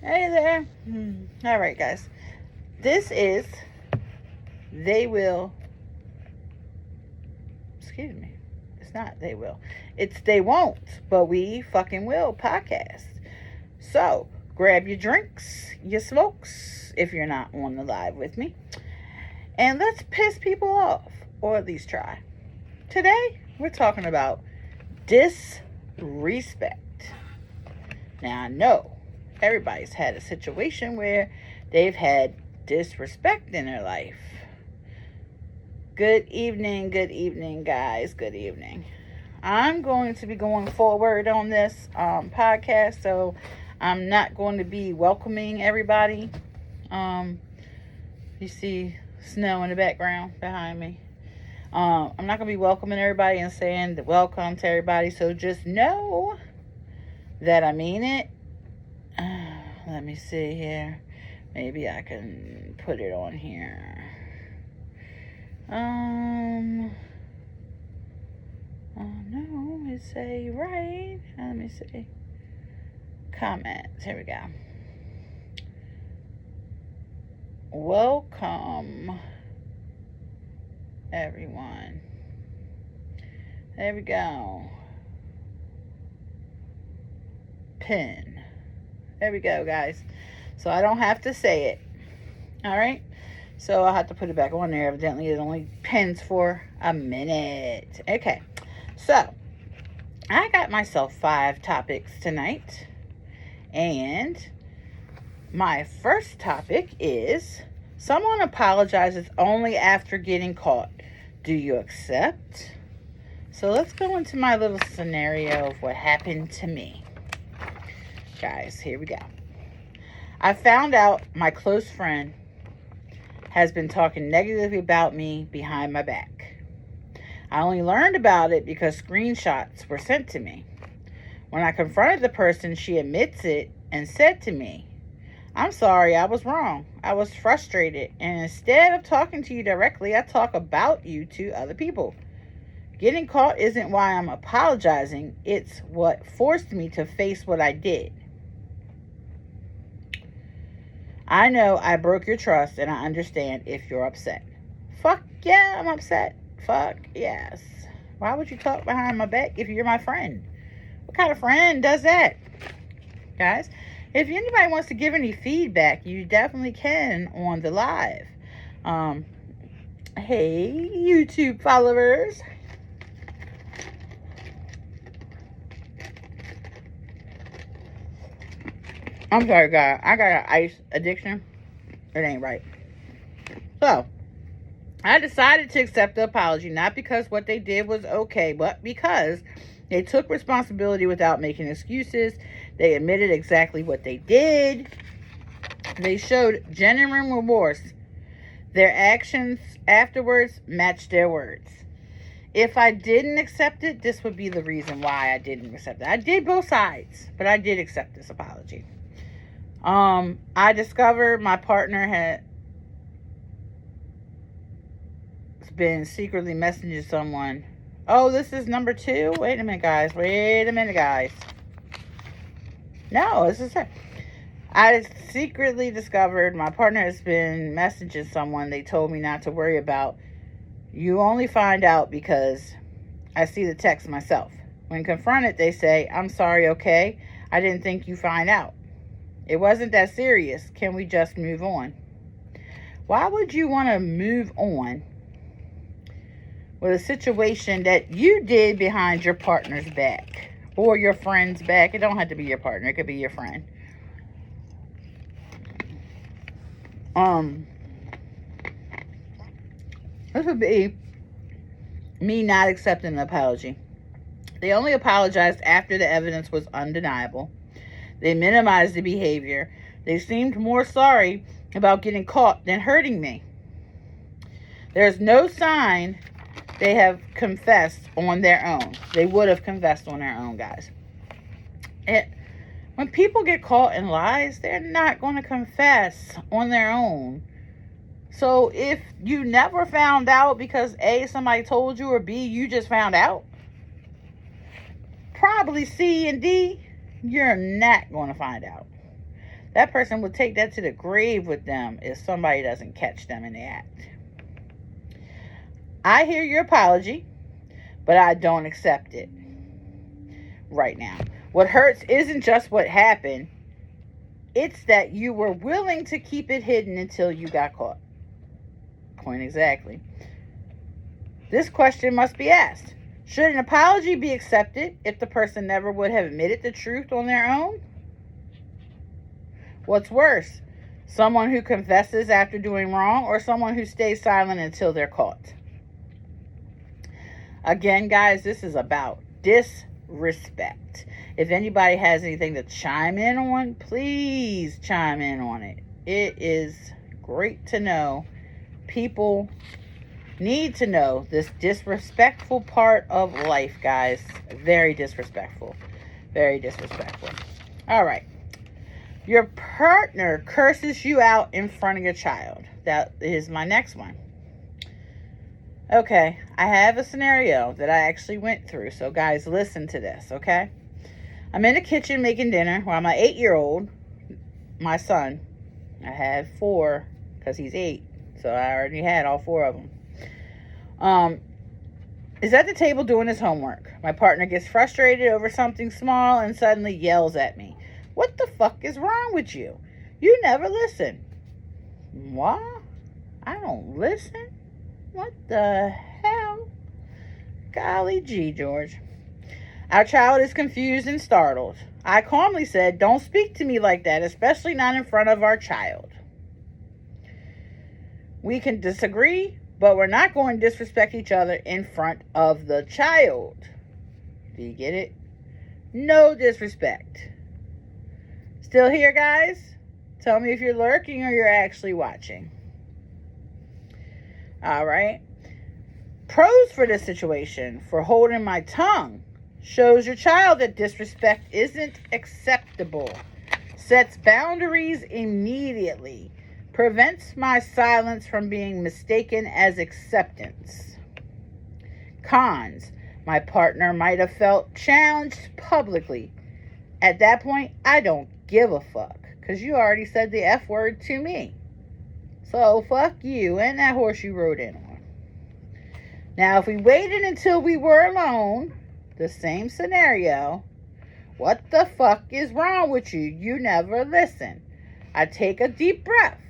Hey there. All right, guys. This is They Will. Excuse me. It's not They Will. It's They Won't, but We Fucking Will podcast. So grab your drinks, your smokes, if you're not on the live with me, and let's piss people off, or at least try. Today, we're talking about disrespect. Now, I know everybody's had a situation where they've had disrespect in their life. Good evening, guys. Good evening. I'm going to be going forward on this podcast, so I'm not going to be welcoming everybody. You see snow in the background behind me. I'm not going to be welcoming everybody and saying welcome to everybody, so just know that I mean it. Let me see here. Maybe I can put it on here. Oh no, it's a right. Let me see. Comments. Here we go. Welcome, everyone. There we go. Pin. There we go, guys. So I don't have to say it. All right. So I'll have to put it back on there. Evidently, it only pins for a minute. Okay. So I got myself 5 topics tonight. And my first topic is someone apologizes only after getting caught. Do you accept? So let's go into my little scenario of what happened to me. Guys, here we go. I found out my close friend has been talking negatively about me behind my back. I only learned about it because screenshots were sent to me. When I confronted the person, she admits it and said to me, "I'm sorry, I was wrong. I was frustrated, and instead of talking to you directly, I talk about you to other people. Getting caught isn't why I'm apologizing. It's what forced me to face what I did. I know I broke your trust, and I understand if you're upset." Fuck yeah, I'm upset. Fuck yes. Why would you talk behind my back if you're my friend? What kind of friend does that? Guys, if anybody wants to give any feedback, you definitely can on the live. Hey, YouTube followers. I'm sorry, guys. I got an ice addiction. It ain't right. So, I decided to accept the apology, not because what they did was okay, but because they took responsibility without making excuses. They admitted exactly what they did. They showed genuine remorse. Their actions afterwards matched their words. If I didn't accept it, this would be the reason why I didn't accept it. I did both sides, but I did accept this apology. I discovered my partner had been secretly messaging someone. Oh, this is number 2? Wait a minute, guys. No, this is it. I secretly discovered my partner has been messaging someone they told me not to worry about. You only find out because I see the text myself. When confronted, they say, "I'm sorry, okay? I didn't think you find out. It wasn't that serious. Can we just move on?" Why would you want to move on with a situation that you did behind your partner's back or your friend's back? It don't have to be your partner. It could be your friend. This would be me not accepting an apology. They only apologized after the evidence was undeniable. They minimized the behavior. They seemed more sorry about getting caught than hurting me. There's no sign they have confessed on their own. They would have confessed on their own, guys. When people get caught in lies, they're not going to confess on their own. So if you never found out because A, somebody told you, or B, you just found out, probably C and D, you're not going to find out. That person will take that to the grave with them if somebody doesn't catch them in the act. I hear your apology, but I don't accept it right now. What hurts isn't just what happened. It's that you were willing to keep it hidden until you got caught. Point exactly. This question must be asked. Should an apology be accepted if the person never would have admitted the truth on their own? What's worse, someone who confesses after doing wrong or someone who stays silent until they're caught? Again, guys, this is about disrespect. If anybody has anything to chime in on, please chime in on it. It is great to know. People need to know this disrespectful part of life, guys. Very disrespectful. Very disrespectful. All right. Your partner curses you out in front of your child. That is my next one. Okay, I have a scenario that I actually went through. So, guys, listen to this, okay? I'm in the kitchen making dinner while my 8-year-old, my son, I have 4 because he's 8. So I already had all 4 of them. Is at the table doing his homework. My partner gets frustrated over something small and suddenly yells at me. What the fuck is wrong with you? You never listen. What? I don't listen? What the hell? Golly gee, George. Our child is confused and startled. I calmly said, don't speak to me like that, especially not in front of our child. We can disagree, but we're not going to disrespect each other in front of the child. Do you get it? No disrespect. Still here, guys? Tell me if you're lurking or you're actually watching. All right. Pros for this situation: for holding my tongue, shows your child that disrespect isn't acceptable, sets boundaries immediately, prevents my silence from being mistaken as acceptance. Cons: my partner might have felt challenged publicly. At that point, I don't give a fuck, because you already said the F word to me. So fuck you and that horse you rode in on. Now, if we waited until we were alone, the same scenario. What the fuck is wrong with you? You never listen. I take a deep breath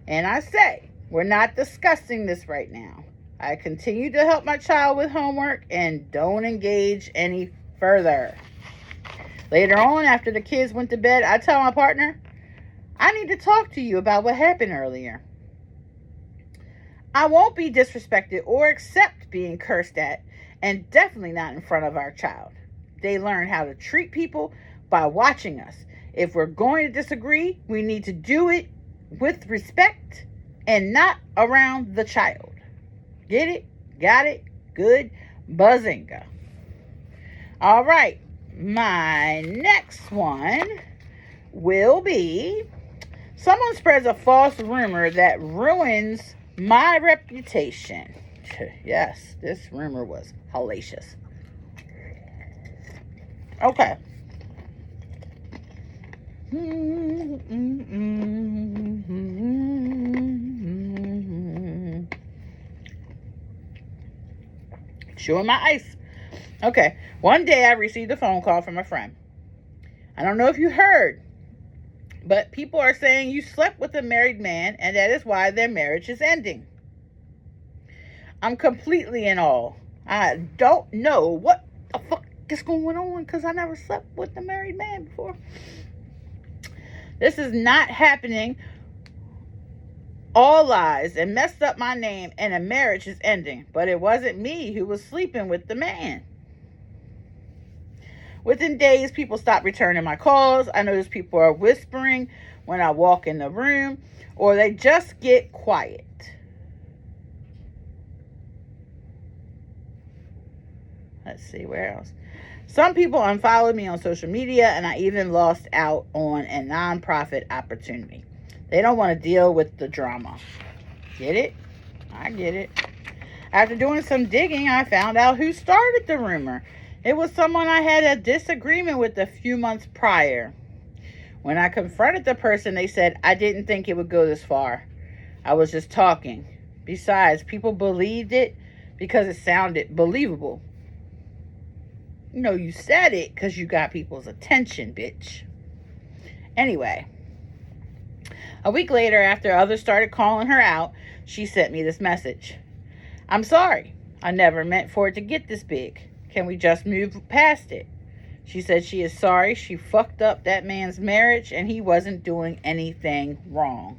and I say, we're not discussing this right now. I continue to help my child with homework and don't engage any further. Later on, after the kids went to bed, I tell my partner, I need to talk to you about what happened earlier. I won't be disrespected or accept being cursed at, and definitely not in front of our child. They learn how to treat people by watching us. If we're going to disagree, we need to do it with respect and not around the child. Get it? Got it? Good. Bazinga. All right. My next one will be: someone spreads a false rumor that ruins my reputation. Yes, this rumor was hellacious. Okay. Chewing my ice. Okay. One day I received a phone call from a friend. I don't know if you heard, but people are saying you slept with a married man and that is why their marriage is ending. I'm completely in awe. I don't know what the fuck is going on because I never slept with a married man before. This is not happening. All lies and messed up my name and a marriage is ending. But it wasn't me who was sleeping with the man. Within days, people stop returning my calls. I notice people are whispering when I walk in the room, or they just get quiet. Let's see, where else? Some people unfollowed me on social media, and I even lost out on a nonprofit opportunity. They don't want to deal with the drama. Get it? I get it. After doing some digging, I found out who started the rumor. It was someone I had a disagreement with a few months prior. When I confronted the person, they said, I didn't think it would go this far. I was just talking. Besides, people believed it because it sounded believable. No, you said it because you got people's attention, bitch. Anyway, a week later, after others started calling her out, she sent me this message. I'm sorry. I never meant for it to get this big. Can we just move past it? She said she is sorry. She fucked up that man's marriage and he wasn't doing anything wrong.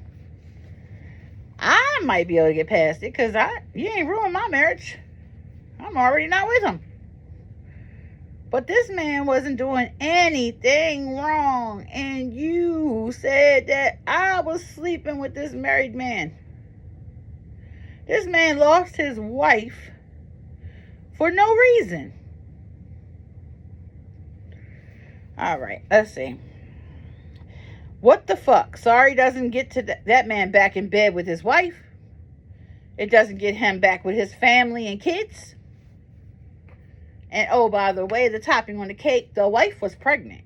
I might be able to get past it because you ain't ruined my marriage. I'm already not with him. But this man wasn't doing anything wrong. And you said that I was sleeping with this married man. This man lost his wife for no reason. All right, let's see. What the fuck? Sorry doesn't get to that man back in bed with his wife. It doesn't get him back with his family and kids. And oh, by the way, the topping on the cake, the wife was pregnant.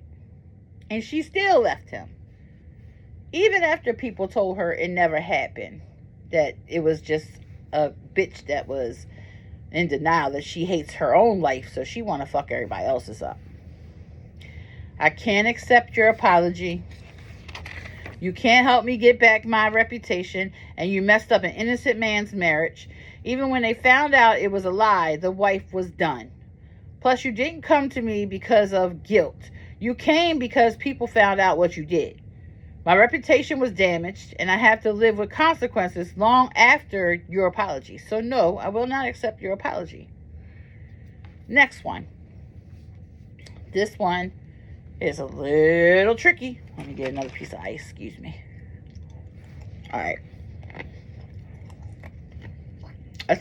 And she still left him. Even after people told her it never happened. That it was just a bitch that was in denial that she hates her own life. So she want to fuck everybody else's up. I can't accept your apology. You can't help me get back my reputation. And you messed up an innocent man's marriage. Even when they found out it was a lie, the wife was done. Plus, you didn't come to me because of guilt. You came because people found out what you did. My reputation was damaged, and I have to live with consequences long after your apology. So, no, I will not accept your apology. Next one. This one is a little tricky. Let me get another piece of ice. Excuse me. All right. A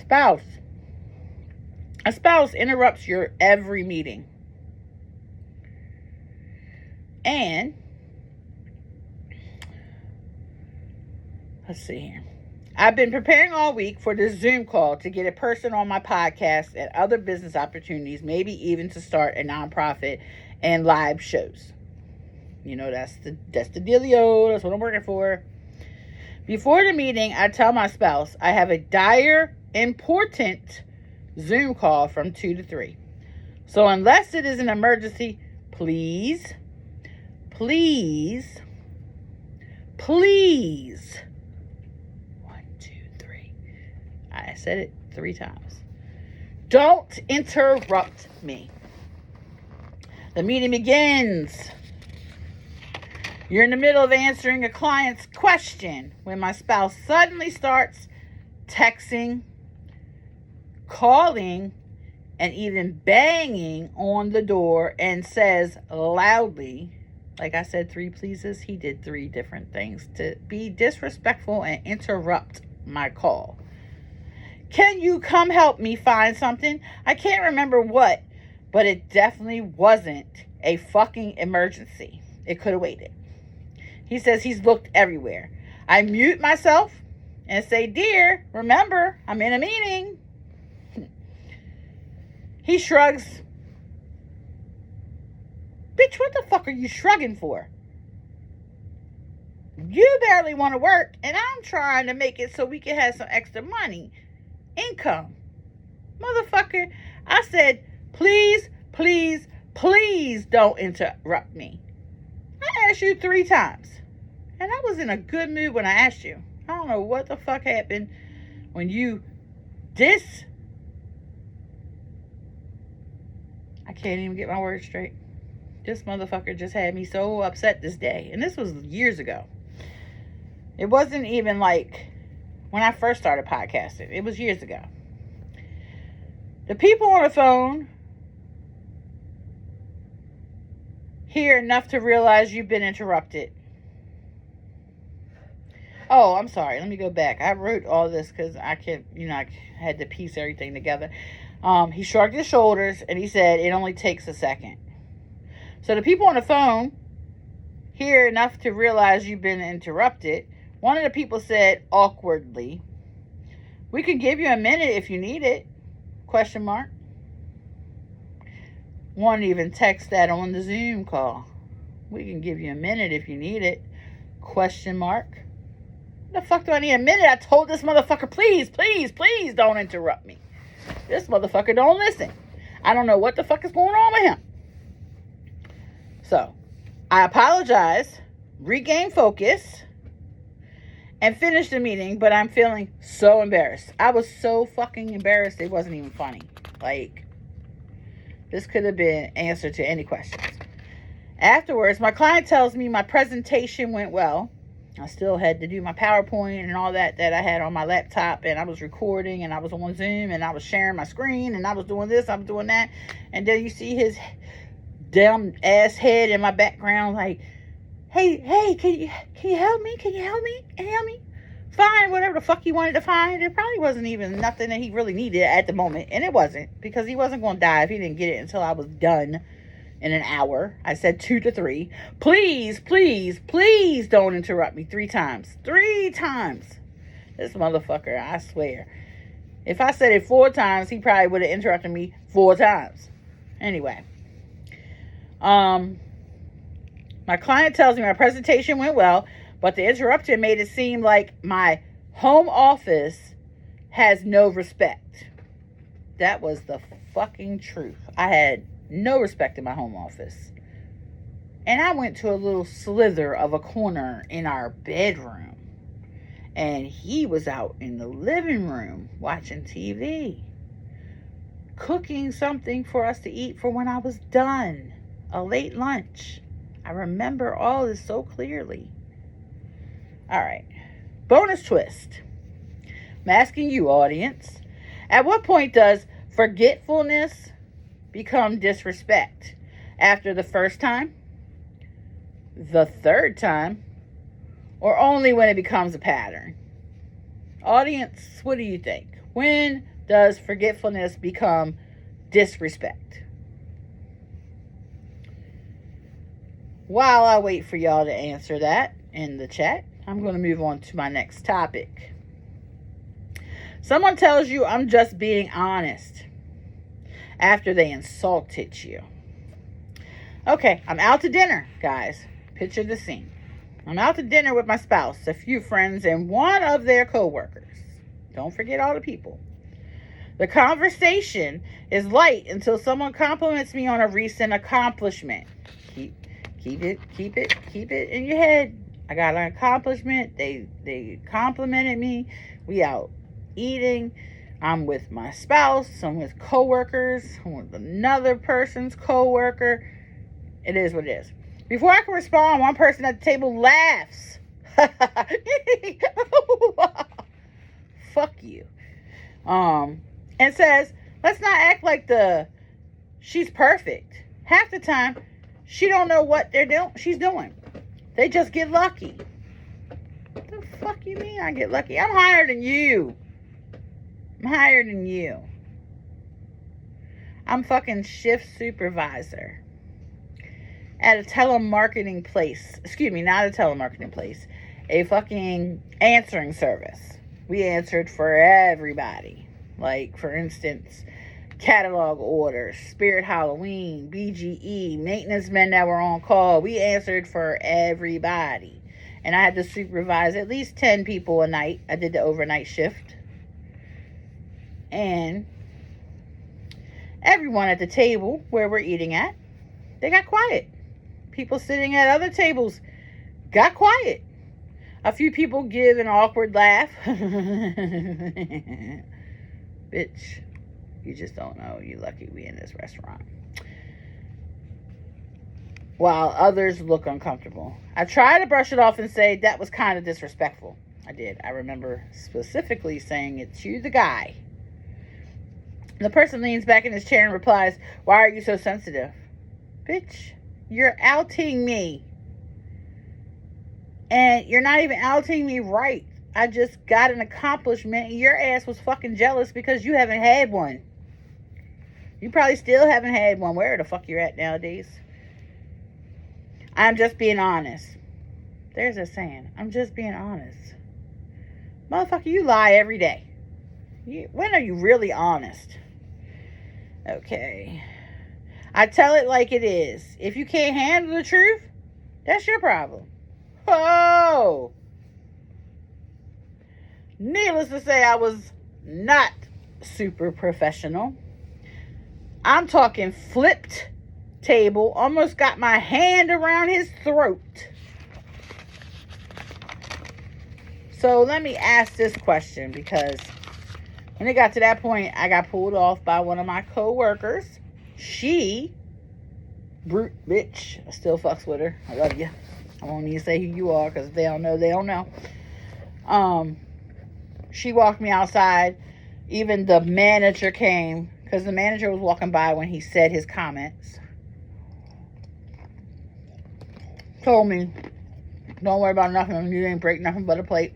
spouse interrupts your every meeting. And, let's see here. I've been preparing all week for this Zoom call to get a person on my podcast and other business opportunities, maybe even to start a nonprofit and live shows. You know, that's the dealio. That's what I'm working for. Before the meeting, I tell my spouse I have a dire, important Zoom call from 2 to 3. So unless it is an emergency, please, 1, 2, 3. I said it 3 times. Don't interrupt me. The meeting begins. You're in the middle of answering a client's question when my spouse suddenly starts texting, calling, and even banging on the door and says loudly, like I said 3 pleases, he did 3 different things to be disrespectful and interrupt my call. Can you come help me find something? I can't remember what, but it definitely wasn't a fucking emergency. It could have waited. He says he's looked everywhere. I mute myself and say, dear, remember, I'm in a meeting. He shrugs. Bitch, what the fuck are you shrugging for? You barely want to work, and I'm trying to make it so we can have some extra money. Income. Motherfucker, I said, please don't interrupt me. I asked you 3 times. And I was in a good mood when I asked you. I don't know what the fuck happened when you I can't even get my words straight. This motherfucker just had me so upset this day. And this was years ago. It wasn't even like when I first started podcasting. It was years ago. The people on the phone hear enough to realize you've been interrupted. Oh, I'm sorry. Let me go back. I wrote all this because I had to piece everything together. He shrugged his shoulders and he said, it only takes a second. So the people on the phone hear enough to realize you've been interrupted. One of the people said awkwardly, we can give you a minute if you need it, ? One even texted that on the Zoom call. We can give you a minute if you need it. Question mark. The fuck do I need a minute? I told this motherfucker, please, please, please don't interrupt me. This motherfucker don't listen. I don't know what the fuck is going on with him. So, I apologize, regain focus, and finish the meeting, but I'm feeling so embarrassed. I was so fucking embarrassed, it wasn't even funny. Like, this could have been answer to any questions. Afterwards, my client tells me my presentation went well. I still had to do my PowerPoint and all that I had on my laptop, and I was recording, and I was on Zoom, and I was sharing my screen, and I was doing this, I was doing that, and then you see his damn ass head in my background, like, hey, can you help me? Can you help me? Can you help me? Find whatever the fuck he wanted to find. It probably wasn't even nothing that he really needed at the moment, and it wasn't, because he wasn't going to die if he didn't get it until I was done. In an hour. I said 2 to 3. Please, please, please don't interrupt me 3 times. 3 times. This motherfucker, I swear. If I said it 4 times, he probably would have interrupted me 4 times. Anyway. My client tells me my presentation went well, but the interruption made it seem like my home office has no respect. That was the fucking truth. I had no respect in my home office. And I went to a little slither of a corner in our bedroom. And he was out in the living room watching TV. Cooking something for us to eat for when I was done. A late lunch. I remember all this so clearly. Alright. Bonus twist. I'm asking you, audience. At what point does forgetfulness become disrespect? After the first time, the third time, or only when it becomes a pattern? Audience, what do you think? When does forgetfulness become disrespect? While I wait for y'all to answer that in the chat, I'm going to move on to my next topic. Someone tells you I'm just being honest after they insulted you. Okay, I'm out to dinner, guys. Picture the scene. I'm out to dinner with my spouse, a few friends, and one of their co-workers. Don't forget all the people. The conversation is light until someone compliments me on a recent accomplishment. Keep it in your head. I got an accomplishment. They complimented me. We out eating. I'm with my spouse. I'm with coworkers. I'm with another person's coworker. It is what it is. Before I can respond, one person at the table laughs. Fuck you. And says, let's not act like she's perfect. Half the time, she don't know what she's doing. They just get lucky. What the fuck you mean I get lucky? I'm higher than you. I'm higher than you. I'm fucking shift supervisor at a telemarketing place. Excuse me, not a telemarketing place. A fucking answering service. We answered for everybody. Like, for instance, catalog orders, Spirit Halloween, BGE, maintenance men that were on call. We answered for everybody. And I had to supervise at least 10 people a night. I did the overnight shift. And everyone at the table where we're eating at, they got quiet. People sitting at other tables got quiet. A few people give an awkward laugh. Bitch, you just don't know. You lucky we in this restaurant. While others look uncomfortable. I try to brush it off and say that was kind of disrespectful. I did. I remember specifically saying it to the guy. The person leans back in his chair and replies, "Why are you so sensitive?" Bitch, you're outing me. And you're not even outing me right. I just got an accomplishment and your ass was fucking jealous because you haven't had one. You probably still haven't had one. Where the fuck you're at nowadays? I'm just being honest. There's a saying. I'm just being honest. Motherfucker, you lie every day. When are you really honest? Okay. I tell it like it is. If you can't handle the truth, That's your problem. Oh! Needless to say, I was not super professional. I'm talking flipped table, almost got my hand around his throat. So let me ask this question, because when it got to that point, I got pulled off by one of my co-workers. She, brute bitch, I still fucks with her. I love you. I won't even say who you are, because if they don't know, they don't know. She walked me outside. Even the manager came, because the manager was walking by when he said his comments. Told me, don't worry about nothing. You ain't break nothing but a plate.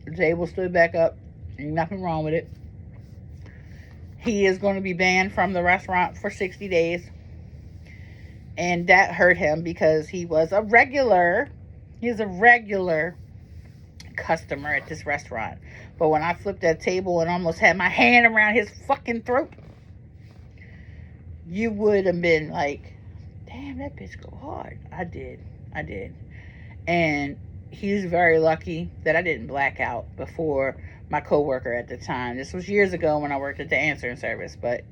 The table stood back up. Ain't nothing wrong with it. He is going to be banned from the restaurant for 60 days. And that hurt him because he was a regular. He was a regular customer at this restaurant. But when I flipped that table and almost had my hand around his fucking throat, you would have been like, damn, that bitch go hard. I did. And he's very lucky that I didn't black out before my coworker at the time. This was years ago when I worked at the answering service, but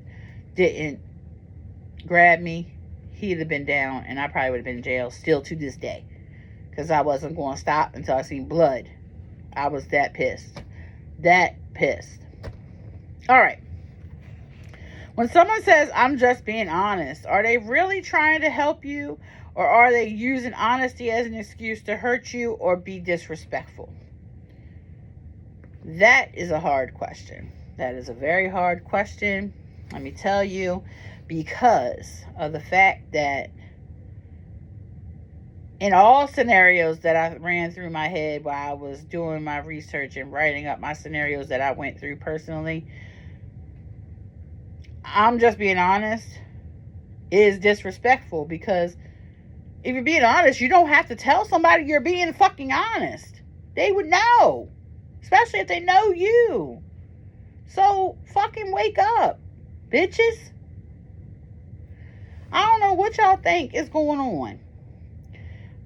didn't grab me. He'd have been down, and I probably would have been in jail still to this day, because I wasn't going to stop until I seen blood. I was that pissed. All right. When someone says, I'm just being honest, are they really trying to help you, or are they using honesty as an excuse to hurt you or be disrespectful? That is a hard question. That is a very hard question. Let me tell you, because of the fact that in all scenarios that I ran through my head while I was doing my research and writing up my scenarios that I went through personally, I'm just being honest, is disrespectful, because if you're being honest, you don't have to tell somebody you're being fucking honest. They would know, especially if they know you. So fucking wake up, bitches. I don't know what y'all think is going on,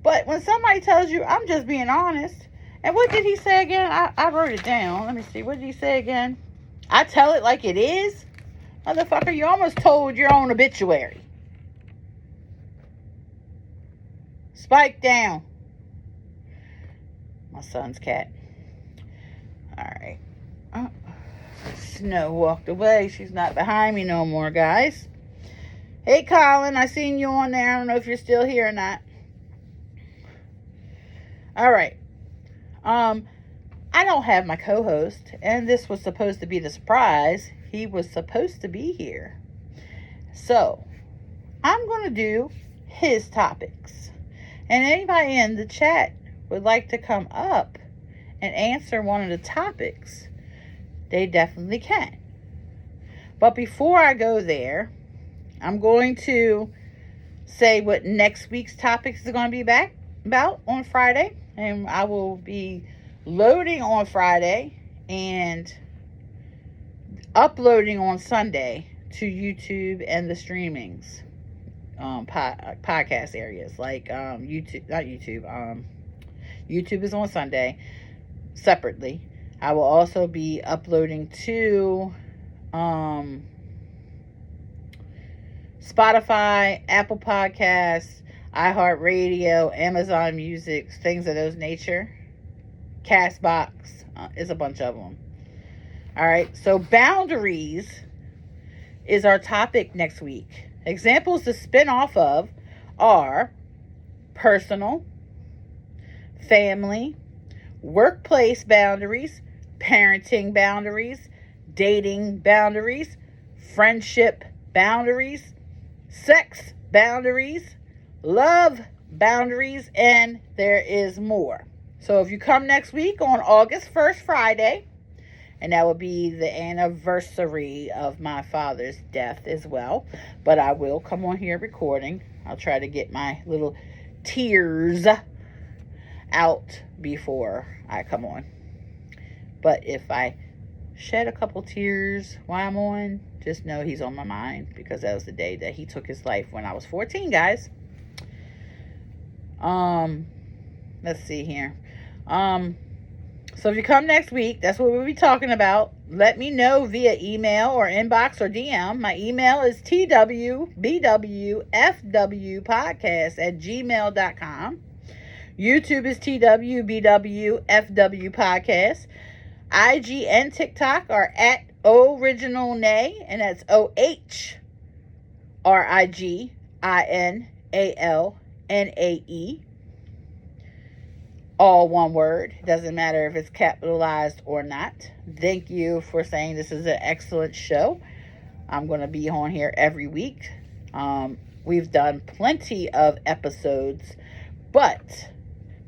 but when somebody tells you, I'm just being honest, and what did he say again? I wrote it down. Let me see. What did he say again? I tell it like it is. Motherfucker, you almost told your own obituary. Spike down. My son's cat. Alright. Oh, Snow walked away. She's not behind me no more, guys. Hey, Colin. I seen you on there. I don't know if you're still here or not. Alright. I don't have my co-host, and this was supposed to be the surprise. He was supposed to be here. So, I'm going to do his topics. And anybody in the chat would like to come up and answer one of the topics, they definitely can. But before I go there, I'm going to say what next week's topics is going to be back about on Friday. And I will be loading on Friday and uploading on Sunday to YouTube and the streamings, podcast areas like YouTube, not YouTube. YouTube is on Sunday separately. I will also be uploading to Spotify, Apple Podcasts, iHeartRadio, Amazon Music, things of those nature. Castbox is a bunch of them. All right, so boundaries is our topic next week. Examples to spin off of are personal, family, workplace boundaries, parenting boundaries, dating boundaries, friendship boundaries, sex boundaries, love boundaries, and there is more. So if you come next week on August 1st, Friday, and that will be the anniversary of my father's death as well. But I will come on here recording. I'll try to get my little tears out before I come on. But if I shed a couple tears while I'm on, just know he's on my mind, because that was the day that he took his life when I was 14, guys. Let's see here. So if you come next week, that's what we'll be talking about. Let me know via email or inbox or DM. My email is twbwfwpodcast@gmail.com. YouTube is twbwfwpodcast. IG and TikTok are at originalnae, and that's OHRIGINALNAE. All one word. Doesn't matter if it's capitalized or not. Thank you for saying this is an excellent show. I'm going to be on here every week. We've done plenty of episodes, but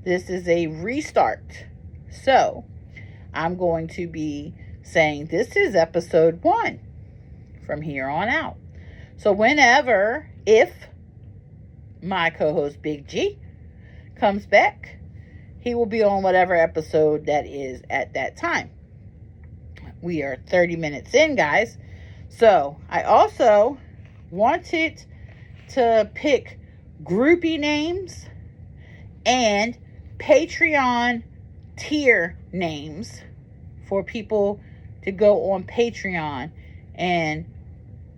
this is a restart. So I'm going to be saying this is episode 1 from here on out. So whenever, if my co-host Big G comes back, he will be on whatever episode that is at that time. We are 30 minutes in, guys. So I also wanted to pick groupie names and Patreon tier names for people to go on Patreon, and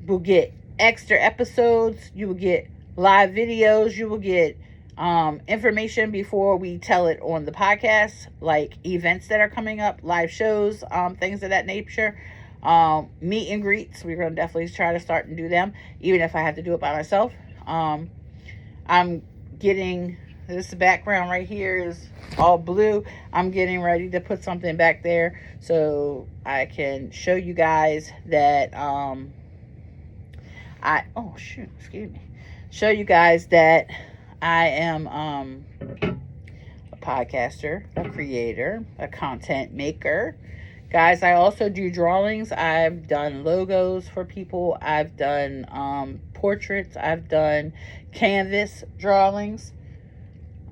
we'll get extra episodes. You will get live videos. You will get information before we tell it on the podcast, like events that are coming up, live shows, things of that nature, meet and greets. We're going to definitely try to start and do them, even if I have to do it by myself. I'm getting, this background right here is all blue. I'm getting ready to put something back there so I can show you guys that, show you guys that I am a podcaster, a creator, a content maker. Guys, I also do drawings. I've done logos for people. I've done portraits. I've done canvas drawings.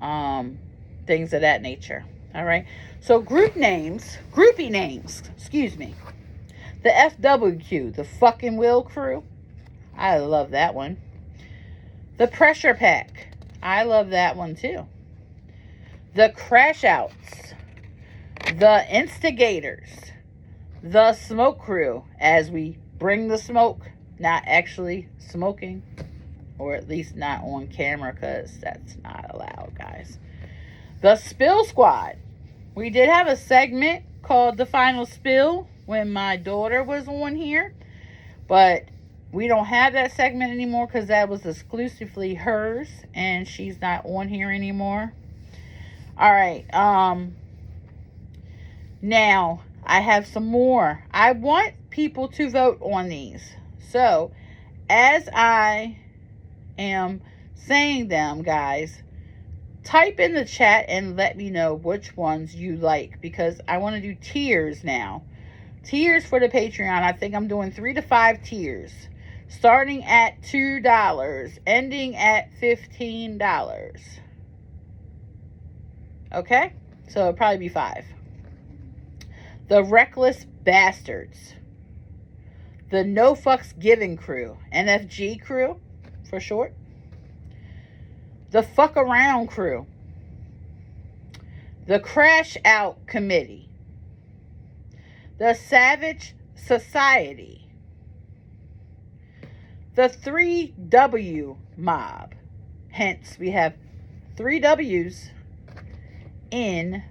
Things of that nature. All right. So groupie names, excuse me. The FWQ, the fucking Will Crew. I love that one. The Pressure Pack. I love that one too. The Crash Outs. The Instigators. The Smoke Crew, as we bring the smoke, not actually smoking, or at least not on camera, because that's not allowed, guys. The Spill Squad. We did have a segment called The Final Spill when my daughter was on here, but we don't have that segment anymore because that was exclusively hers, and she's not on here anymore. All right. Now, I have some more. I want people to vote on these. So, as I am saying them, guys, type in the chat and let me know which ones you like, because I want to do tiers now. Tiers for the Patreon. I think I'm doing 3 to 5 tiers. Starting at $2, ending at $15. Okay? So it'll probably be 5. The Reckless Bastards. The No Fucks Given Crew. NFG Crew, for short. The Fuck Around Crew. The Crash Out Committee. The Savage Society. The 3W Mob. Hence, we have 3 W's in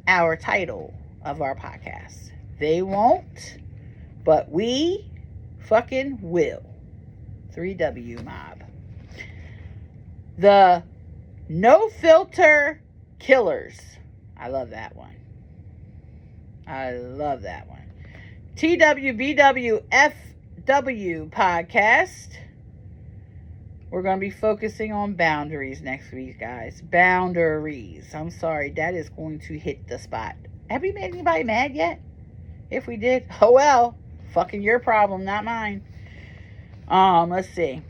our title of our podcast. They won't, but we fucking will. 3W Mob. The No Filter Killers. I love that one. I love that one. TWBWFW Podcast. We're going to be focusing on boundaries next week, guys. Boundaries. I'm sorry. That is going to hit the spot. Have we made anybody mad yet? If we did, oh well. Fucking your problem, not mine. Let's see.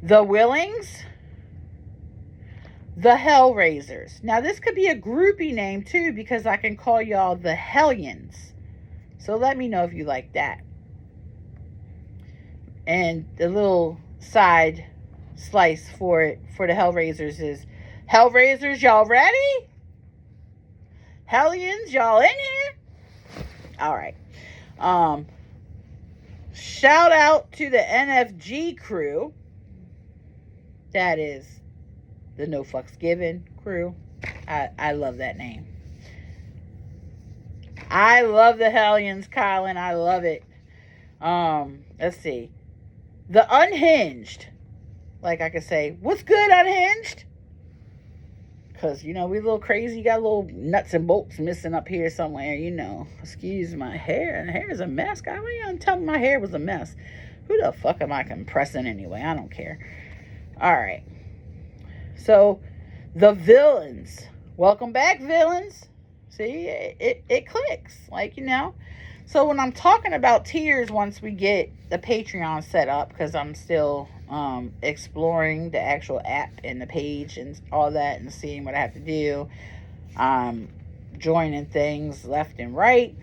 The Willings. The Hellraisers. Now, this could be a groupie name, too, because I can call y'all the Hellions. So, let me know if you like that. And the little side slice for it, for the Hellraisers, is Hellraisers, y'all ready? Hellions, y'all in here? All right. Shout out to the NFG crew. That is the No Fucks Given crew. I love that name. I love the Hellions, Colin. I love it. Let's see. The Unhinged. Like I could say, what's good, Unhinged? Because, you know, we a little crazy. Got little nuts and bolts missing up here somewhere, you know. Excuse my hair. And hair is a mess. God, why you tell me my hair was a mess? Who the fuck am I compressing anyway? I don't care. All right. So, the villains. Welcome back, villains. See, it clicks. Like, you know. So, when I'm talking about tiers once we get the Patreon set up, because I'm still exploring the actual app and the page and all that and seeing what I have to do, joining things left and right,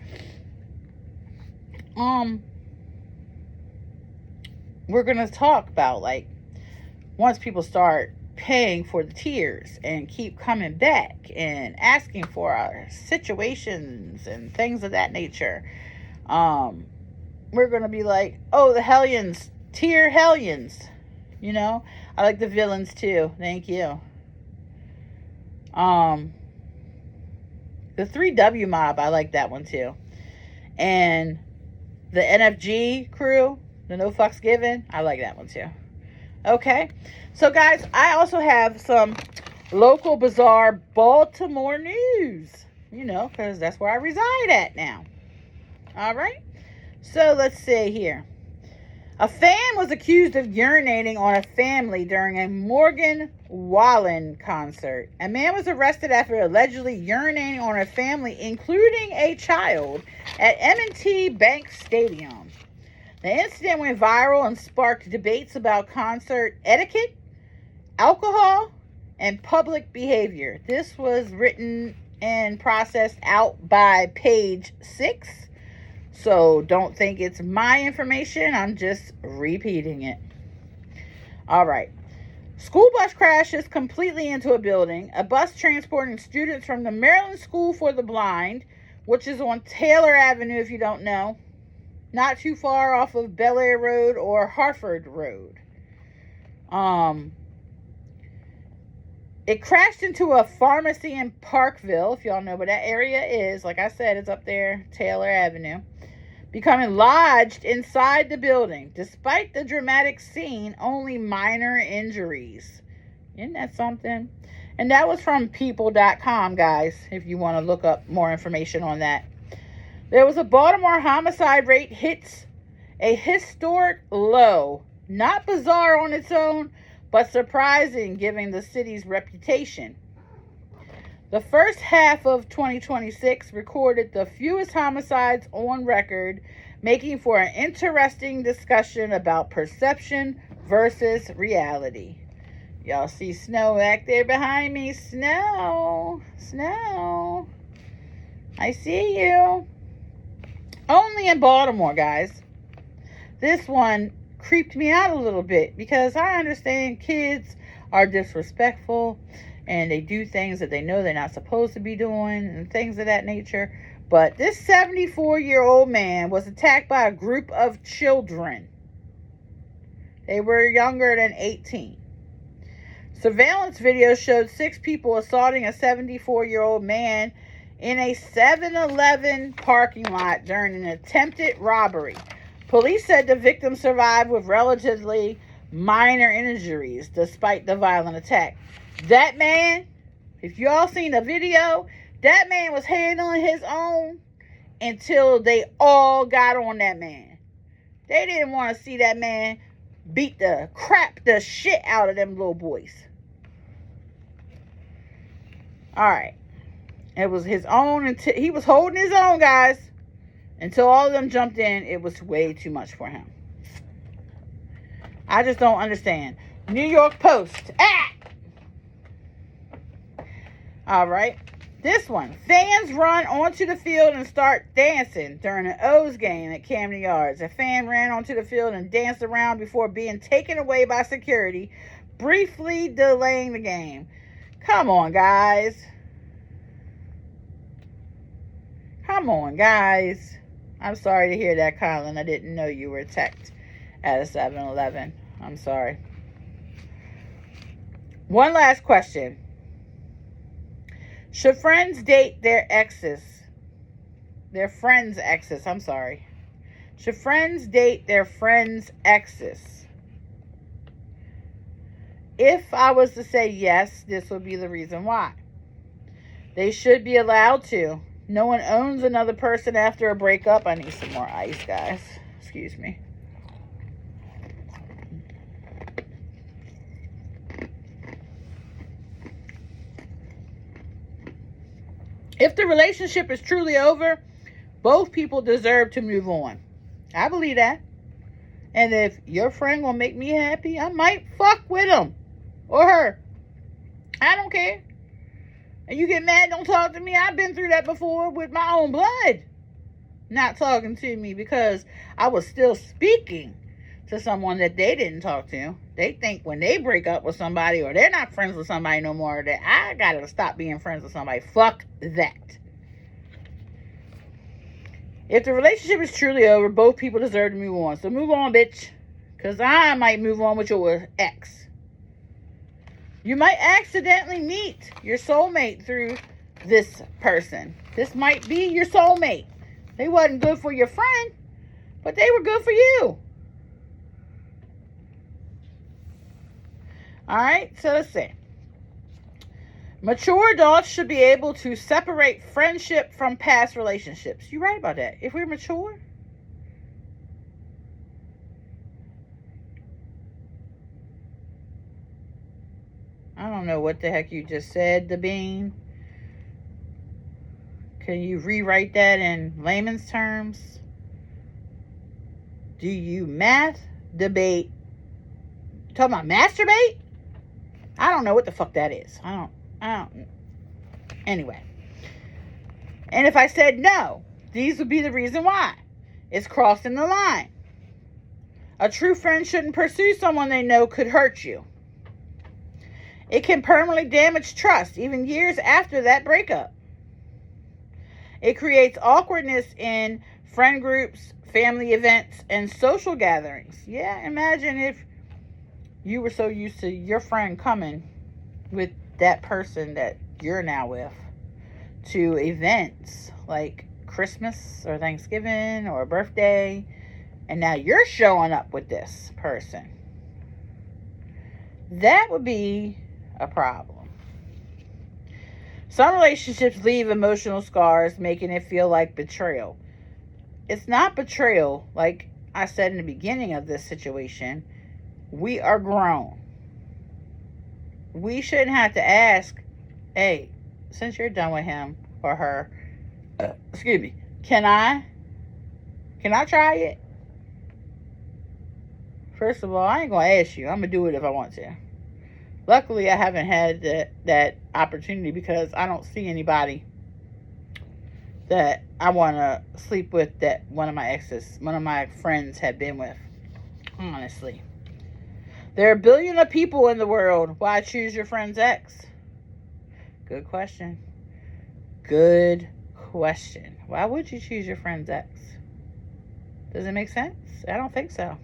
we're gonna talk about, like, once people start paying for the tiers and keep coming back and asking for our situations and things of that nature, we're gonna be like, oh, the Hellions, tier Hellions. You know, I like the villains too. Thank you. The 3W mob, I like that one too. And the NFG crew, the No Fucks Given, I like that one too. Okay. So guys, I also have some local bizarre Baltimore news. You know, because that's where I reside at now. All right. So let's see here. A fan was accused of urinating on a family during a Morgan Wallen concert. A man was arrested after allegedly urinating on a family, including a child, at M&T Bank Stadium. The incident went viral and sparked debates about concert etiquette, alcohol, and public behavior. This was written and processed out by Page 6. So don't think it's my information. I'm just repeating it. All right. School bus crashes completely into a building. A bus transporting students from the Maryland School for the Blind, which is on Taylor Avenue, if you don't know, not too far off of Bel Air Road or Harford Road. It crashed into a pharmacy in Parkville, if y'all know where that area is. Like I said, it's up there, Taylor Avenue. Becoming lodged inside the building. Despite the dramatic scene, only minor injuries. Isn't that something? And that was from people.com, guys, if you want to look up more information on that. There was a Baltimore homicide rate hits a historic low. Not bizarre on its own, but surprising given the city's reputation. The first half of 2026 recorded the fewest homicides on record, making for an interesting discussion about perception versus reality. Y'all see snow back there behind me? Snow. Snow. I see you. Only in Baltimore, guys. This one creeped me out a little bit because I understand kids are disrespectful and they do things that they know they're not supposed to be doing and things of that nature. But this 74-year-old man was attacked by a group of children. They were younger than 18. Surveillance video showed 6 people assaulting a 74-year-old man in a 7-Eleven parking lot during an attempted robbery. Police said the victim survived with relatively minor injuries despite the violent attack. That man, if y'all seen the video, that man was handling his own until they all got on that man. They didn't want to see that man beat the shit out of them little boys. All right. It was his own until he was holding his own, guys. Until all of them jumped in, it was way too much for him. I just don't understand. New York Post. All right. This one. Fans run onto the field and start dancing during an O's game at Camden Yards. A fan ran onto the field and danced around before being taken away by security, briefly delaying the game. Come on, guys. Come on, guys. I'm sorry to hear that, Colin. I didn't know you were attacked at a 7-Eleven. I'm sorry. One last question. Should friends date their exes? Their friends' exes, I'm sorry. Should friends date their friends' exes? If I was to say yes, this would be the reason why. They should be allowed to. No one owns another person after a breakup. I need some more ice, guys. Excuse me. If the relationship is truly over, both people deserve to move on. I believe that. And if your friend will make me happy, I might fuck with him or her. I don't care. And you get mad, don't talk to me. I've been through that before with my own blood. Not talking to me because I was still speaking to someone that they didn't talk to. They think when they break up with somebody or they're not friends with somebody no more, that I gotta stop being friends with somebody. Fuck that. If the relationship is truly over, both people deserve to move on. So move on, bitch. Because I might move on with your ex. You might accidentally meet your soulmate through this person. This might be your soulmate. They wasn't good for your friend, but they were good for you. Alright, so let's see. Mature adults should be able to separate friendship from past relationships. You're right about that. If we're mature. I don't know what the heck you just said, the bean. Can you rewrite that in layman's terms? Do you debate? You talking about masturbate? I don't know what the fuck that is. I don't. Anyway. And if I said no, these would be the reason why. It's crossing the line. A true friend shouldn't pursue someone they know could hurt you. It can permanently damage trust, even years after that breakup. It creates awkwardness in friend groups, family events, and social gatherings. Yeah, imagine if you were so used to your friend coming with that person that you're now with to events like Christmas or Thanksgiving or a birthday, and now you're showing up with this person. That would be a problem. Some relationships leave emotional scars, making it feel like betrayal. It's not betrayal. Like I said in the beginning of this situation, we are grown. We shouldn't have to ask, hey, since you're done with him or her, excuse me, can I try it? First of all, I ain't going to ask you. I'm going to do it if I want to. Luckily, I haven't had that opportunity because I don't see anybody that I want to sleep with that one of my friends had been with. Honestly. There are a billion of people in the world. Why choose your friend's ex? Good question. Good question. Why would you choose your friend's ex? Does it make sense? I don't think so.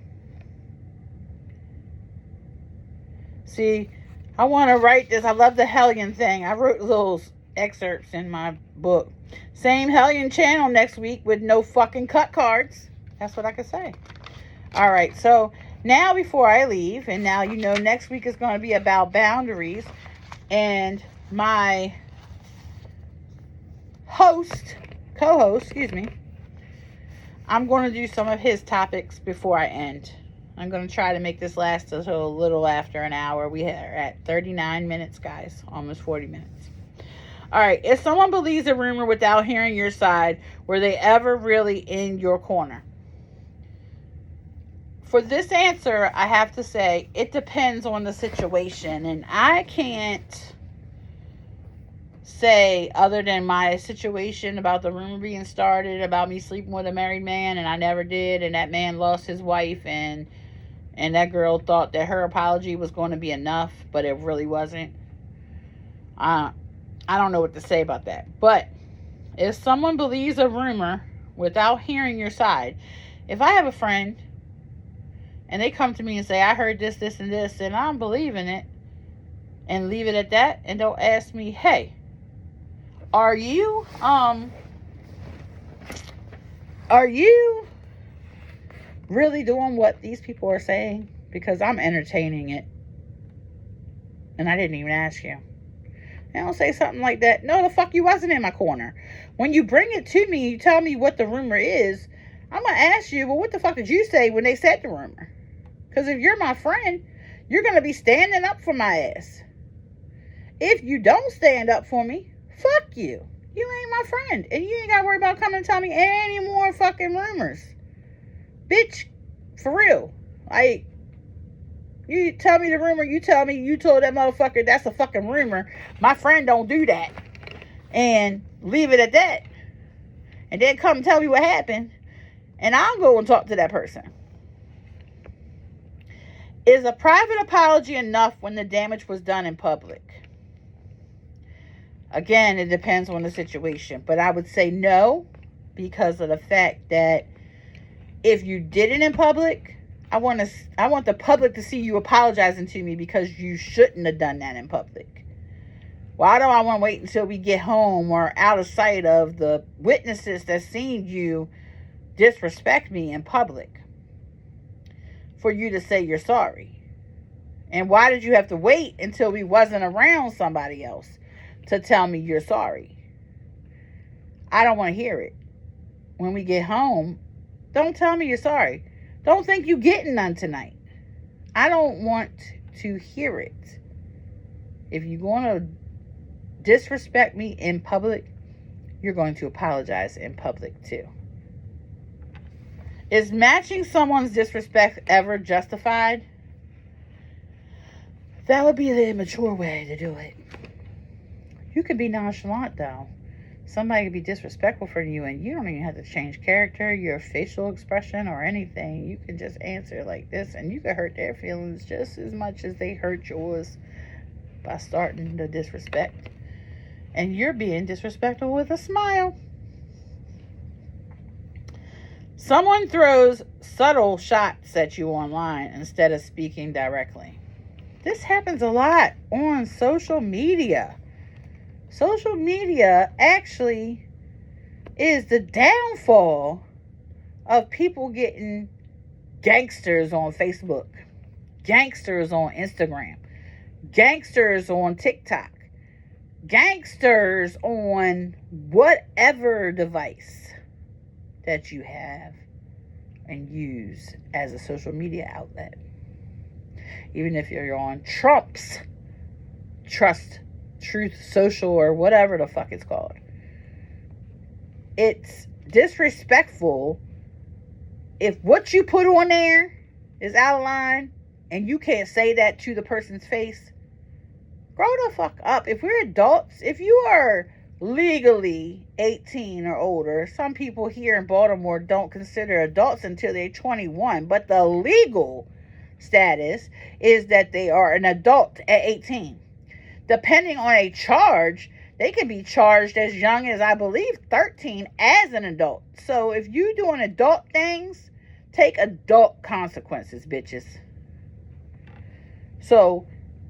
See, I want to write this. I love the Hellion thing. I wrote little excerpts in my book. Same Hellion channel next week with no fucking cut cards. That's what I could say. All right, so now before I leave, and now you know next week is going to be about boundaries, and my co-host, I'm going to do some of his topics before I end. I'm going to try to make this last until a little after an hour. We are at 39 minutes, guys. Almost 40 minutes. All right. If someone believes a rumor without hearing your side, were they ever really in your corner? For this answer, I have to say it depends on the situation. And I can't say, other than my situation about the rumor being started, about me sleeping with a married man, and I never did, and that man lost his wife, and that girl thought that her apology was going to be enough, but it really wasn't. I don't know what to say about that. But if someone believes a rumor without hearing your side, if I have a friend and they come to me and say, I heard this, this, and this, and I'm believing it, and leave it at that, and don't ask me, hey, are you really doing what these people are saying? Because I'm entertaining it, and I didn't even ask you. And don't say something like that. No, the fuck you wasn't in my corner. When you bring it to me, you tell me what the rumor is, I'm going to ask you, well, what the fuck did you say when they said the rumor? Because if you're my friend, you're going to be standing up for my ass. If you don't stand up for me, fuck you. You ain't my friend. And you ain't got to worry about coming and tell me any more fucking rumors. Bitch, for real. Like, you tell me the rumor, you tell me you told that motherfucker that's a fucking rumor. My friend don't do that. And leave it at that. And then come tell me what happened. And I'll go and talk to that person. Is a private apology enough when the damage was done in public? Again, it depends on the situation. But I would say no, because of the fact that if you did it in public, I want the public to see you apologizing to me, because you shouldn't have done that in public. Why do I want to wait until we get home or out of sight of the witnesses that seen you disrespect me in public for you to say you're sorry? And why did you have to wait until we wasn't around somebody else to tell me you're sorry? I don't want to hear it. When we get home, don't tell me you're sorry. Don't think you getting none tonight. I don't want to hear it. If you're going to disrespect me in public, you're going to apologize in public too. Is matching someone's disrespect ever justified? That would be the immature way to do it. You could be nonchalant though. Somebody could be disrespectful for you and you don't even have to change character, your facial expression, or anything. You can just answer like this and you could hurt their feelings just as much as they hurt yours by starting to disrespect. And you're being disrespectful with a smile. Someone throws subtle shots at you online instead of speaking directly. This happens a lot on social media. Social media actually is the downfall of people getting gangsters on Facebook, gangsters on Instagram, gangsters on TikTok, gangsters on whatever device that you have and use as a social media outlet. Even if you're on Trump's Truth Social or whatever the fuck it's called. It's disrespectful if what you put on there is out of line and you can't say that to the person's face. Grow the fuck up. If we're adults, if you are legally 18 or older, some people here in Baltimore don't consider adults until they're 21, but the legal status is that they are an adult at 18. Depending on a charge, they can be charged as young as, I believe, 13 as an adult. So if you doing adult things, take adult consequences, bitches. So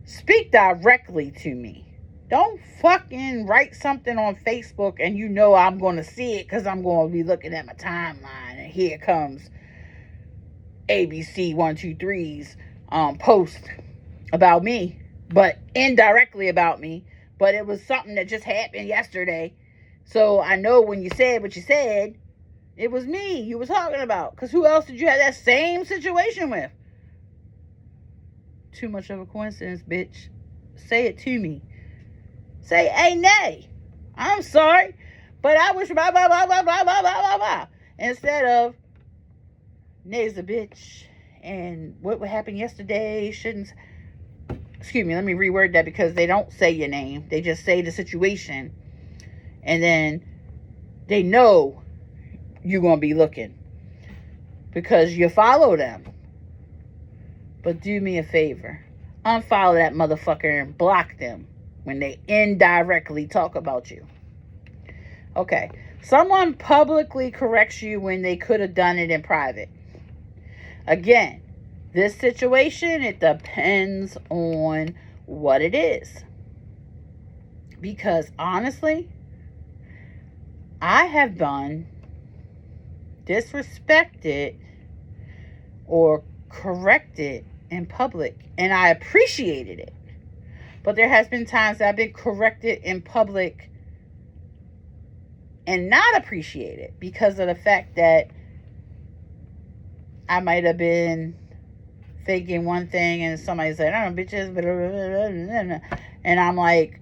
speak directly to me. Don't fucking write something on Facebook and you know I'm going to see it because I'm going to be looking at my timeline and here comes ABC 123's post about me, but indirectly about me. But it was something that just happened yesterday. So I know when you said what you said, it was me you were talking about. Because who else did you have that same situation with? Too much of a coincidence, bitch. Say it to me. Say, hey, nay, I'm sorry, but I wish blah, blah, blah, blah, blah, blah, blah, blah, blah. Instead of, nay's a bitch, and what happened yesterday shouldn't, excuse me, let me reword that, because they don't say your name. They just say the situation, and then they know you're going to be looking because you follow them. But do me a favor. Unfollow that motherfucker and block them. when they indirectly talk about you. Okay. Someone publicly corrects you when they could have done it in private. Again, this situation, it depends on what it is. Because honestly, I have been disrespected or corrected in public, and I appreciated it. But there has been times that I've been corrected in public and not appreciated because of the fact that I might have been thinking one thing and somebody said, "I don't know, bitches," and I'm like,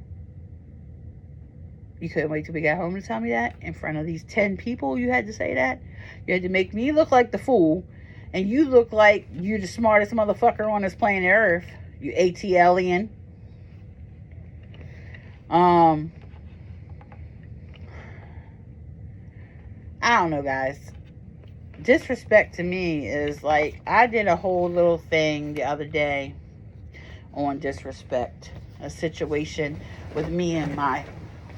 you couldn't wait till we got home to tell me that? In front of these 10 people you had to say that? You had to make me look like the fool, and you look like you the smartest motherfucker on this planet Earth, you ATLian. I don't know, guys. Disrespect to me is like, I did a whole little thing the other day on disrespect. A situation with me and my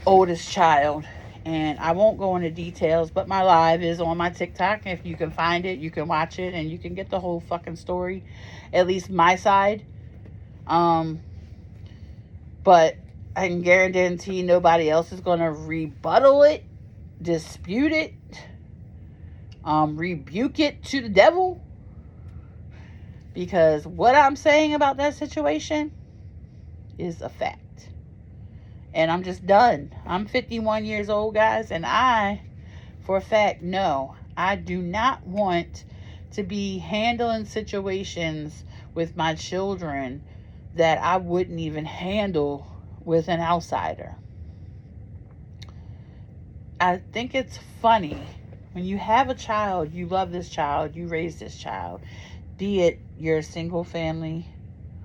oldest child. And I won't go into details, but my live is on my TikTok. If you can find it, you can watch it, and you can get the whole fucking story. At least my side. But I can guarantee nobody else is going to rebuttal it, dispute it, rebuke it to the devil. Because what I'm saying about that situation is a fact. And I'm just done. I'm 51 years old, guys, and I, for a fact, know I do not want to be handling situations with my children that I wouldn't even handle with an outsider. I think it's funny when you have a child, you love this child, you raise this child, be it you're a single family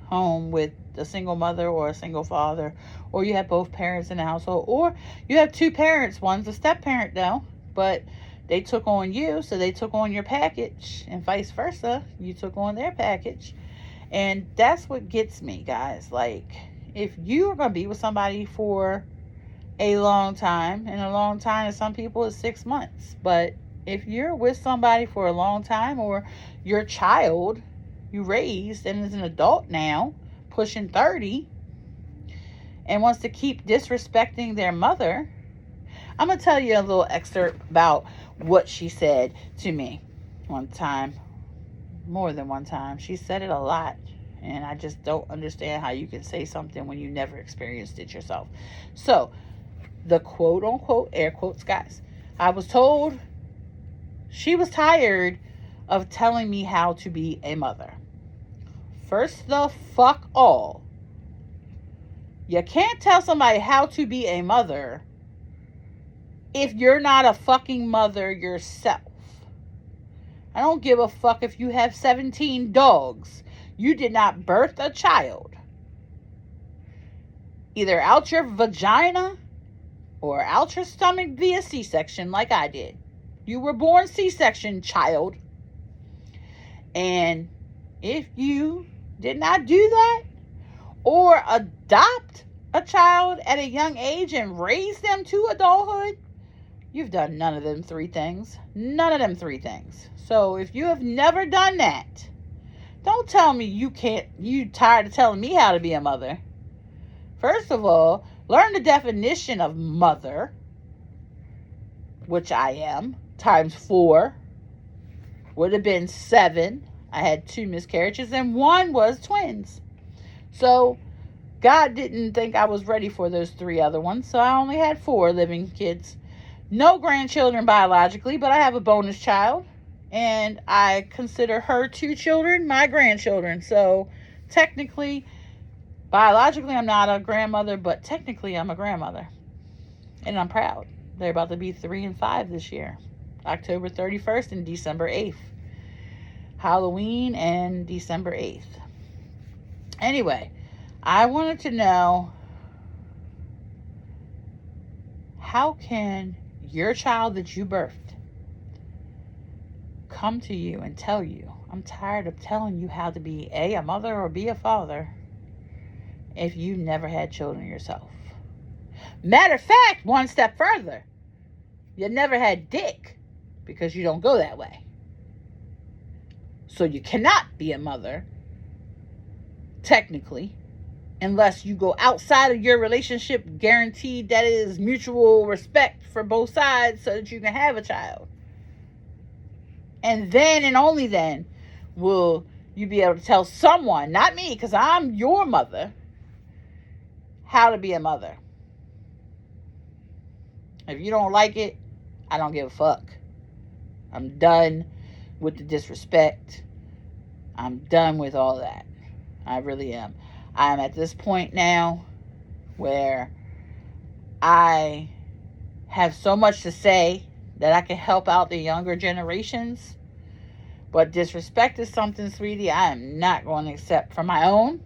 home with a single mother or a single father, or you have both parents in the household, or you have two parents. One's a step parent now, but they took on you, so they took on your package, and vice versa, you took on their package. And that's what gets me, guys. Like, if you are going to be with somebody for a long time, and a long time to some people is 6 months, but if you're with somebody for a long time, or your child you raised and is an adult now, pushing 30, and wants to keep disrespecting their mother, I'm going to tell you a little excerpt about what she said to me one time. More than one time. She said it a lot, and I just don't understand how you can say something when you never experienced it yourself. So, the quote unquote, air quotes, guys, I was told she was tired of telling me how to be a mother. First the fuck all. You can't tell somebody how to be a mother if you're not a fucking mother yourself. I don't give a fuck if you have 17 dogs. You did not birth a child. Either out your vagina or out your stomach via C-section like I did. You were born C-section, child. And if you did not do that, or adopt a child at a young age and raise them to adulthood, you've done none of them three things. None of them three things. So if you have never done that, don't tell me you tired of telling me how to be a mother. First of all, learn the definition of mother, which I am, times 4. Would have been 7. I had 2 miscarriages, and 1 was twins. So God didn't think I was ready for those 3 other ones, so I only had 4 living kids. No grandchildren biologically, but I have a bonus child, and I consider her 2 children my grandchildren. So technically, biologically, I'm not a grandmother, but technically I'm a grandmother, and I'm proud. They're about to be 3 and 5 this year, October 31st and December 8th. Halloween and December 8th. Anyway, I wanted to know, how can your child that you birthed come to you and tell you, I'm tired of telling you how to be a mother or be a father. if you never had children yourself. Matter of fact, one step further, you never had dick because you don't go that way. So you cannot be a mother, technically, unless you go outside of your relationship, guaranteed that it is mutual respect for both sides so that you can have a child. And then and only then will you be able to tell someone, not me, because I'm your mother, how to be a mother. If you don't like it, I don't give a fuck. I'm done with the disrespect. I'm done with all that. I really am. I'm at this point now where I have so much to say that I can help out the younger generations. But disrespect is something, sweetie, I am not going to accept from my own,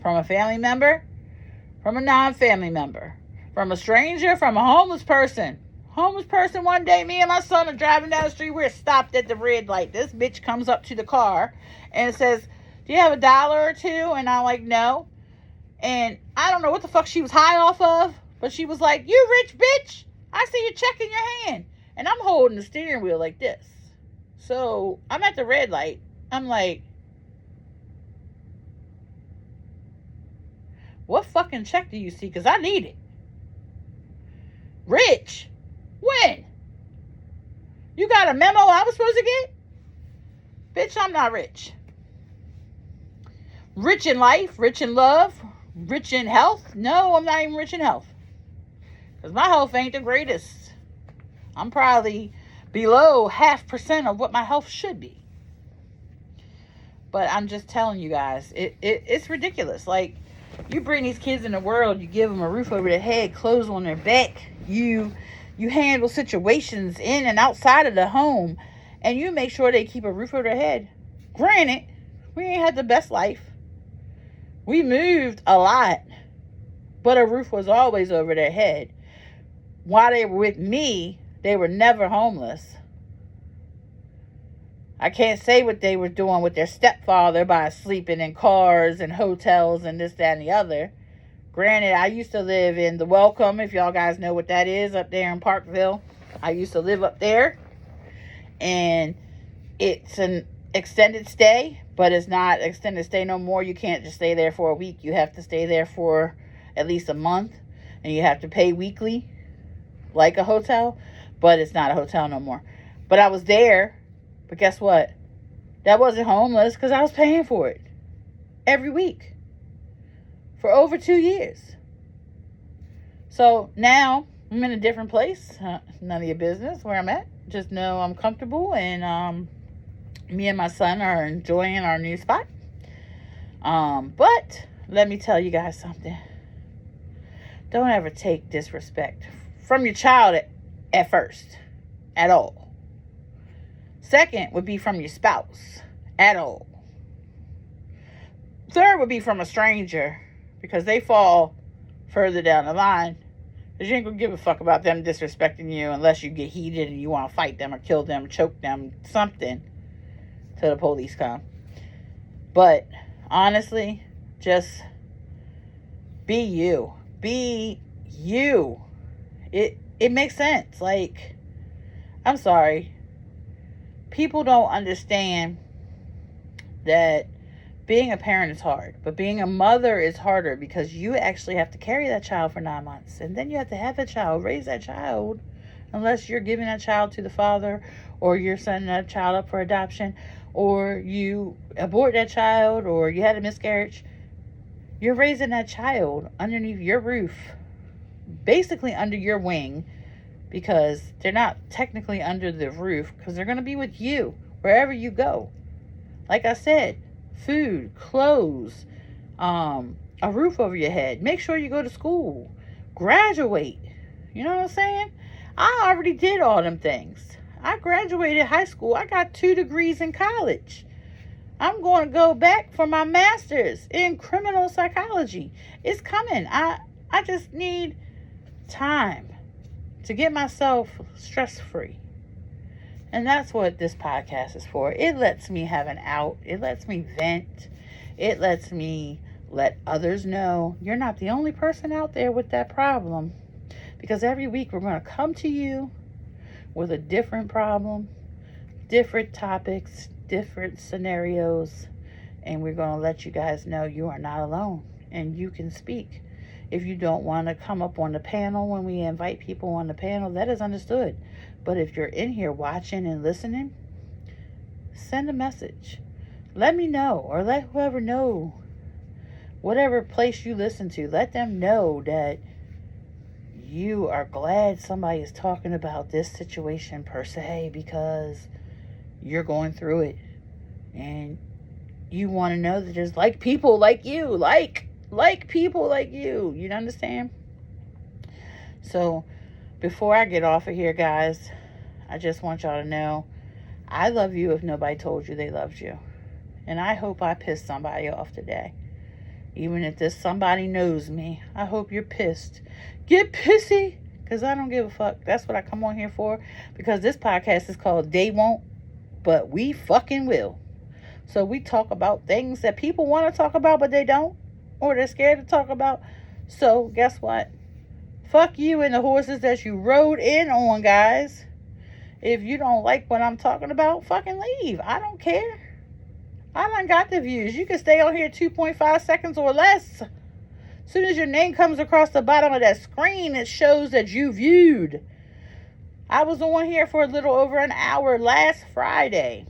from a family member, from a non-family member, from a stranger, from a homeless person. Homeless person one day, me and my son are driving down the street. We're stopped at the red light. This bitch comes up to the car and says, do you have $1 or two? And I'm like, no. And I don't know what the fuck she was high off of, but she was like, you rich bitch. I see your check in your hand. And I'm holding the steering wheel like this. So I'm at the red light. I'm like, what fucking check do you see? Because I need it. Rich? When? You got a memo I was supposed to get? Bitch, I'm not rich. Rich in life, rich in love, rich in health? No, I'm not even rich in health. Because my health ain't the greatest. I'm probably below 0.5% of what my health should be. But I'm just telling you guys, it's ridiculous. Like, you bring these kids in the world, you give them a roof over their head, clothes on their back, you handle situations in and outside of the home, and you make sure they keep a roof over their head. Granted, we ain't had the best life. We moved a lot, but a roof was always over their head. While they were with me, they were never homeless. I can't say what they were doing with their stepfather by sleeping in cars and hotels and this, that, and the other. Granted, I used to live in the Welcome, if y'all guys know what that is, up there in Parkville. I used to live up there. And it's an extended stay, but it's not extended stay no more. You can't just stay there for a week. You have to stay there for at least a month. And you have to pay weekly, like a hotel. But it's not a hotel no more. But I was there. But guess what? That wasn't homeless because I was paying for it every week for over 2 years. So now I'm in a different place. None of your business where I'm at. Just know I'm comfortable, and me and my son are enjoying our new spot. But let me tell you guys something. Don't ever take disrespect from your child at first, at all. Second would be from your spouse, at all. Third would be from a stranger, because they fall further down the line. Because you ain't gonna give a fuck about them disrespecting you unless you get heated and you want to fight them or kill them, choke them, something, till the police come. But honestly, just be you. Be you. It makes sense. Like, I'm sorry. People don't understand that being a parent is hard, but being a mother is harder because you actually have to carry that child for 9 months, and then you have to have that child, raise that child, unless you're giving that child to the father, or you're sending that child up for adoption, or you abort that child, or you had a miscarriage. You're raising that child underneath your roof, basically under your wing, because they're not technically under the roof, because they're going to be with you wherever you go. Like I said, food, clothes, a roof over your head. Make sure you go to school. Graduate. You know what I'm saying? I already did all them things. I graduated high school. I got 2 degrees in college. I'm going to go back for my master's in criminal psychology. It's coming. I just need time to get myself stress-free. And that's what this podcast is for. It lets me have an out. It lets me vent. It lets me Let others know you're not the only person out there with that problem. Because every week we're going to come to you with a different problem, different topics, different scenarios, and we're going to let you guys know you are not alone and you can speak. If you don't want to come up on the panel when we invite people on the panel, that is understood. But if you're in here watching and listening, send a message. Let me know, or let whoever know, whatever place you listen to, let them know that you are glad somebody is talking about this situation per se, because you're going through it and you want to know that there's people like you, like people like you. You understand? So before I get off of here, guys, I just want y'all to know I love you if nobody told you they loved you. And I hope I pissed somebody off today. Even if this somebody knows me, I hope you're pissed. Get pissy, because I don't give a fuck. That's what I come on here for, because this podcast is called They Won't, But We Fucking Will. So we talk about things that people want to talk about, but they don't, or they're scared to talk about. So guess what? Fuck you and the horses that you rode in on, guys. If you don't like what I'm talking about, fucking leave. I don't care. I done got the views. You can stay on here 2.5 seconds or less. As soon as your name comes across the bottom of that screen, it shows that you viewed. I was on here for a little over an hour last Friday.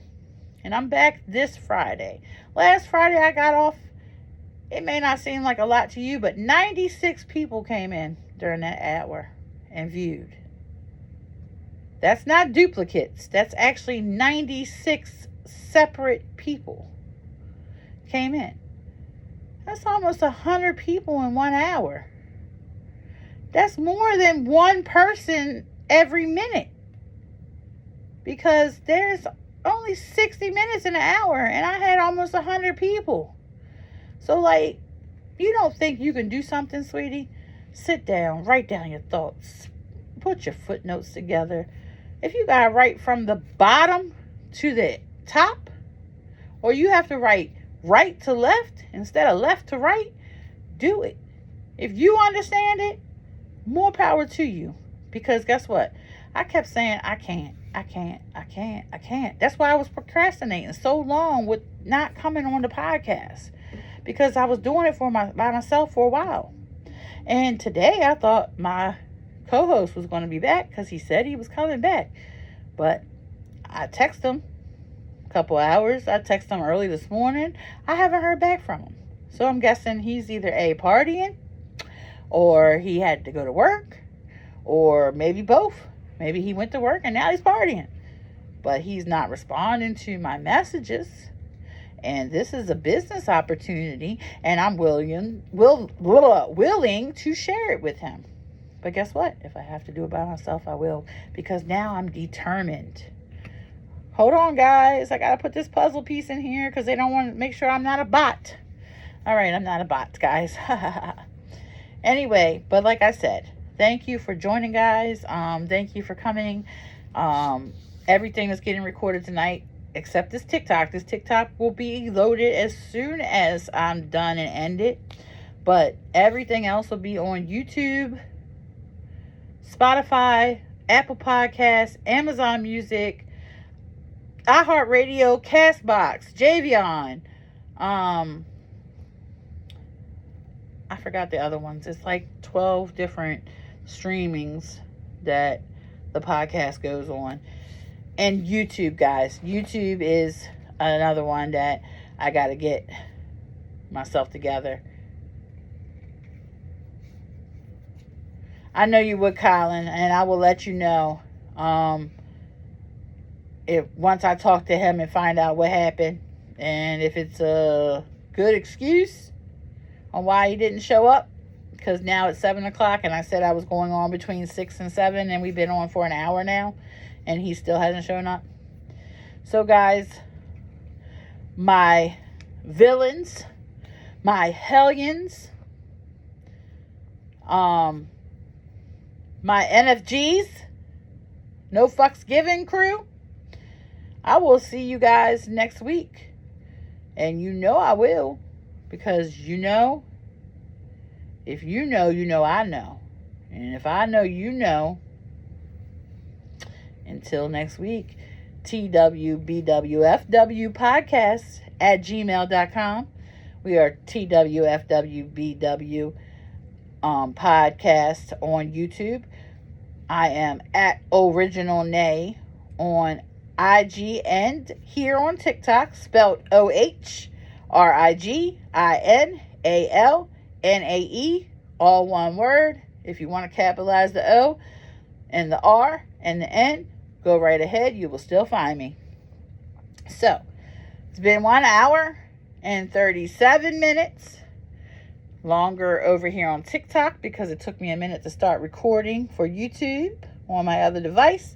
And I'm back this Friday. Last Friday I got off. It may not seem like a lot to you, but 96 people came in during that hour and viewed. That's not duplicates. That's actually 96 separate people came in. That's almost 100 people in 1 hour. That's more than one person every minute. Because there's only 60 minutes in an hour, and I had almost 100 people. So, you don't think you can do something, sweetie? Sit down, write down your thoughts, put your footnotes together. If you gotta write from the bottom to the top, or you have to write right to left instead of left to right, do it. If you understand it, more power to you. Because guess what? I kept saying, I can't. That's why I was procrastinating so long with not coming on the podcast. Because I was doing it by myself for a while. And today I thought my co-host was going to be back, because he said he was coming back. But I texted him a couple hours. I texted him early this morning. I haven't heard back from him. So I'm guessing he's either partying, or he had to go to work, or maybe both. Maybe he went to work and now he's partying. But he's not responding to my messages. And this is a business opportunity, and I'm willing to share it with him. But guess what? If I have to do it by myself, I will. Because now I'm determined. Hold on, guys. I got to put this puzzle piece in here because they don't want to make sure I'm not a bot. All right, I'm not a bot, guys. Anyway, but like I said, thank you for joining, guys. Thank you for coming. Everything is getting recorded tonight except this TikTok. This TikTok will be loaded as soon as I'm done and end it. But everything else will be on YouTube, Spotify, Apple Podcasts, Amazon Music, iHeartRadio, Castbox, Javion. I forgot the other ones. It's like 12 different streamings that the podcast goes on. And YouTube, guys. YouTube is another one that I got to get myself together. I know you would, Colin, and I will let you know if once I talk to him and find out what happened, and if it's a good excuse on why he didn't show up. Because now it's 7 o'clock, and I said I was going on between 6 and 7, and we've been on for an hour now, and he still hasn't shown up. So, guys, my villains, my hellions, my NFGs, no fucks given crew, I will see you guys next week. And you know I will. Because you know, if you know, you know I know. And if I know, you know. Until next week, TWBWFW podcast at gmail.com. We are TWFWBW podcast on YouTube. I am at Original Nay on IG and here on TikTok, spelled OHRIGINALNAE, all one word. If you want to capitalize the O and the R and the N, go right ahead. You will still find me. So, it's been 1 hour and 37 minutes. Longer over here on TikTok because it took me a minute to start recording for YouTube on my other device.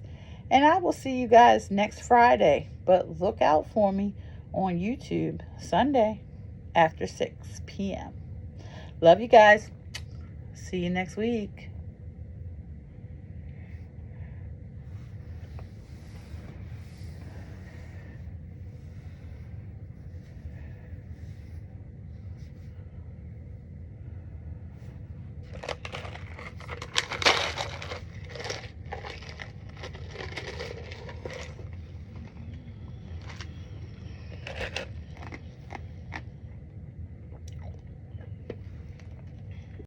And I will see you guys next Friday. But look out for me on YouTube Sunday after 6 p.m. Love you guys. See you next week.